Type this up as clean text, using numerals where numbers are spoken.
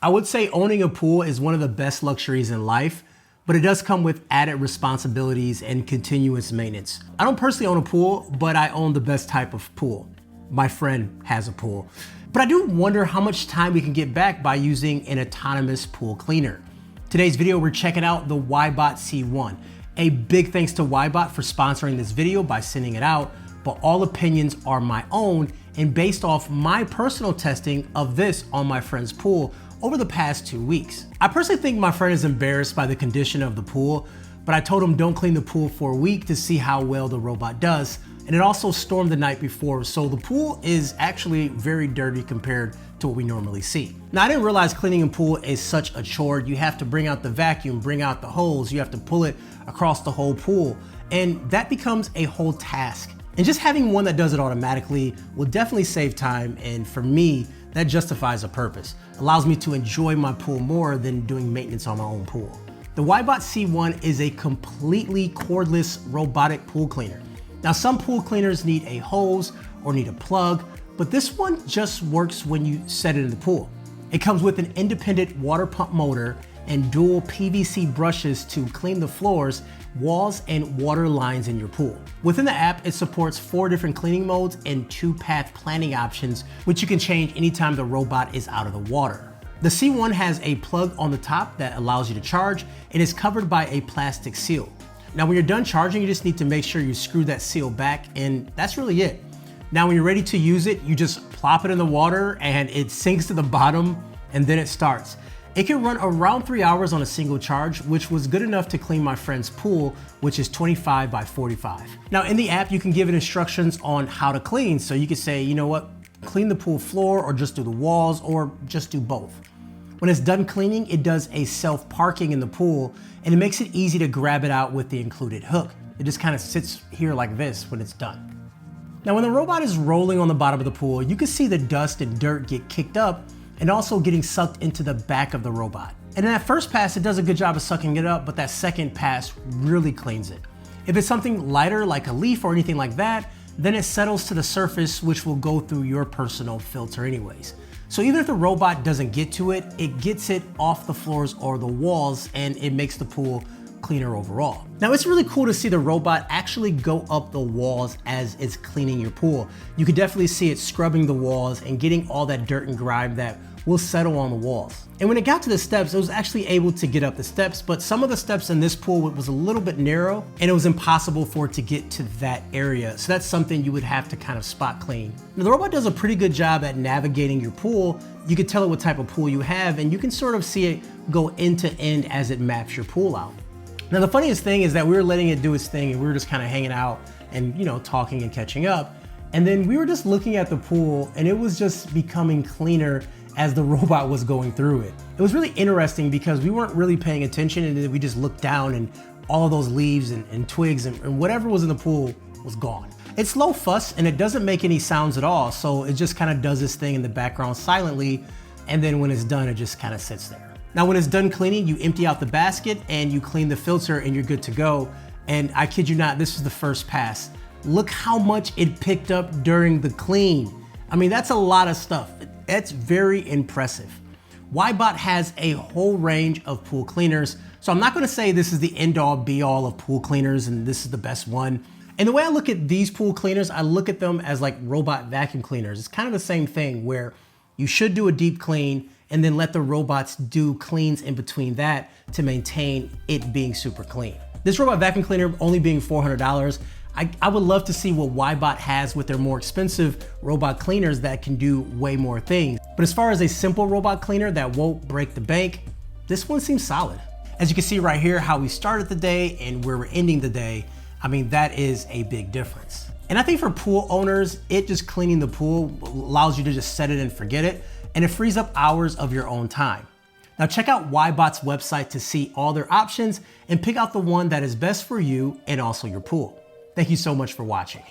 I would say owning a pool is one of the best luxuries in life, but it does come with added responsibilities and continuous maintenance. I don't personally own a pool, but I own the best type of pool. My friend has a pool. But I do wonder how much time we can get back by using an autonomous pool cleaner. Today's video, we're checking out the Wybot C1. A big thanks to Wybot for sponsoring this video by sending it out, but all opinions are my own and based off my personal testing of this on my friend's pool over the past 2 weeks. I personally think my friend is embarrassed by the condition of the pool, but I told him don't clean the pool for a week to see how well the robot does. And it also stormed the night before, so the pool is actually very dirty compared to what we normally see. Now, I didn't realize cleaning a pool is such a chore. You have to bring out the vacuum, bring out the hose, you have to pull it across the whole pool, and that becomes a whole task. And just having one that does it automatically will definitely save time, and for me, that justifies a purpose. Allows me to enjoy my pool more than doing maintenance on my own pool. The Wybot C1 is a completely cordless robotic pool cleaner. Now, some pool cleaners need a hose or need a plug, but this one just works when you set it in the pool. It comes with an independent water pump motor and dual PVC brushes to clean the floors, walls, and water lines in your pool. Within the app, it supports 4 different cleaning modes and 2-path planning options, which you can change anytime the robot is out of the water. The C1 has a plug on the top that allows you to charge and is covered by a plastic seal. Now, when you're done charging, you just need to make sure you screw that seal back, and that's really it. Now, when you're ready to use it, you just plop it in the water and it sinks to the bottom and then it starts. It can run around 3 hours on a single charge, which was good enough to clean my friend's pool, which is 25 by 45. Now, in the app, you can give it instructions on how to clean. So you can say, you know what, clean the pool floor or just do the walls or just do both. When it's done cleaning, it does a self-parking in the pool and it makes it easy to grab it out with the included hook. It just kind of sits here like this when it's done. Now, when the robot is rolling on the bottom of the pool, you can see the dust and dirt get kicked up and also getting sucked into the back of the robot. And in that first pass, it does a good job of sucking it up, but that second pass really cleans it. If it's something lighter like a leaf or anything like that, then it settles to the surface, which will go through your personal filter anyways. So even if the robot doesn't get to it, it gets it off the floors or the walls and it makes the pool cleaner overall. Now, it's really cool to see the robot actually go up the walls as it's cleaning your pool. You can definitely see it scrubbing the walls and getting all that dirt and grime that will settle on the walls. And when it got to the steps, it was actually able to get up the steps, but some of the steps in this pool was a little bit narrow and it was impossible for it to get to that area. So that's something you would have to kind of spot clean. Now, the robot does a pretty good job at navigating your pool. You can tell it what type of pool you have and you can sort of see it go end to end as it maps your pool out. Now, the funniest thing is that we were letting it do its thing and we were just kind of hanging out and, you know, talking and catching up. And then we were just looking at the pool and it was just becoming cleaner as the robot was going through it. It was really interesting because we weren't really paying attention and then we just looked down and all of those leaves and twigs and whatever was in the pool was gone. It's low fuss and it doesn't make any sounds at all. So it just kind of does this thing in the background silently. And then when it's done, it just kind of sits there. Now, when it's done cleaning, you empty out the basket and you clean the filter and you're good to go. And I kid you not, this is the first pass. Look how much it picked up during the clean. I mean, that's a lot of stuff. It's very impressive. Wybot has a whole range of pool cleaners, so I'm not gonna say this is the end all be all of pool cleaners and this is the best one. And the way I look at these pool cleaners, I look at them as like robot vacuum cleaners. It's kind of the same thing where you should do a deep clean and then let the robots do cleans in between that to maintain it being super clean. This robot vacuum cleaner only being $400, I would love to see what Wybot has with their more expensive robot cleaners that can do way more things. But as far as a simple robot cleaner that won't break the bank, this one seems solid. As you can see right here, how we started the day and where we're ending the day, I mean, that is a big difference. And I think for pool owners, it just cleaning the pool allows you to just set it and forget it, and it frees up hours of your own time. Now check out Wybot's website to see all their options and pick out the one that is best for you and also your pool. Thank you so much for watching.